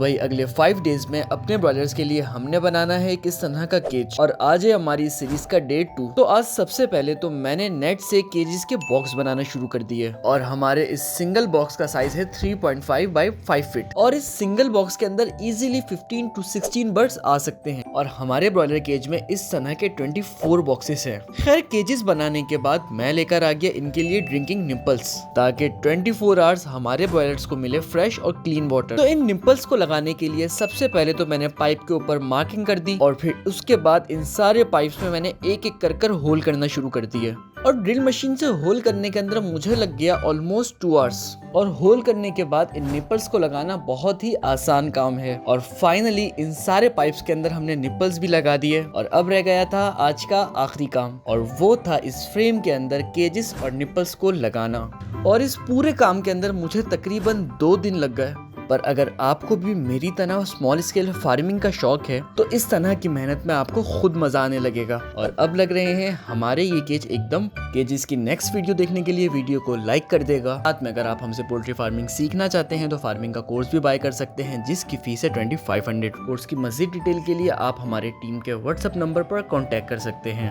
भाई अगले 5 डेज में अपने ब्रॉयलर्स के लिए हमने बनाना है एक इस तरह का केज, और आज है हमारी इस सीरीज का डे 2। तो आज सबसे पहले तो मैंने नेट से केजेस के बॉक्स बनाना शुरू कर दिए, और हमारे इस सिंगल बॉक्स का साइज है 3.5 बाई 5 फीट, और इस सिंगल बॉक्स के अंदर इजीली 15 to 16 बर्ड्स आ सकते हैं। और हमारे ब्रॉयलर केज में इस तरह के 24 बॉक्सेस हैं। खैर केजेस बनाने के बाद मैं लेकर आ गया इनके लिए ड्रिंकिंग निपल्स, ताकि 24 आवर्स हमारे ब्रॉयलर्स को मिले फ्रेश और क्लीन वाटर। तो इन निपल्स को लगाने के लिए सबसे पहले तो मैंने पाइप के ऊपर मार्किंग कर दी, और फिर उसके बाद इन सारे पाइप्स में मैंने एक एक कर होल करना शुरू कर दिए। और ड्रिल मशीन से होल करने के अंदर मुझे लग गया ऑलमोस्ट 2 आवर्स। और होल करने के बाद इन निपल्स को लगाना बहुत ही आसान काम है। और फाइनली इन सारे पाइप्स के अंदर हमने निपल्स भी लगा दिए, और अब रह गया था आज का आखिरी काम, और वो था इस फ्रेम के अंदर केजेस और निपल्स को लगाना। और इस पूरे काम के अंदर मुझे तकरीबन 2 दिन लग गए। पर अगर आपको भी मेरी तरह स्मॉल स्केल फार्मिंग का शौक है तो इस तरह की मेहनत में आपको खुद मजा आने लगेगा। और अब लग रहे हैं हमारे ये केज एकदम। केजेस की नेक्स्ट वीडियो देखने के लिए वीडियो को लाइक कर देगा। साथ में अगर आप हमसे पोल्ट्री फार्मिंग सीखना चाहते हैं तो फार्मिंग का कोर्स भी बाय कर सकते हैं, जिसकी फीस है 2500। कोर्स की मजीद डिटेल के लिए आप हमारे टीम के व्हाट्सएप नंबर पर कॉन्टेक्ट कर सकते हैं।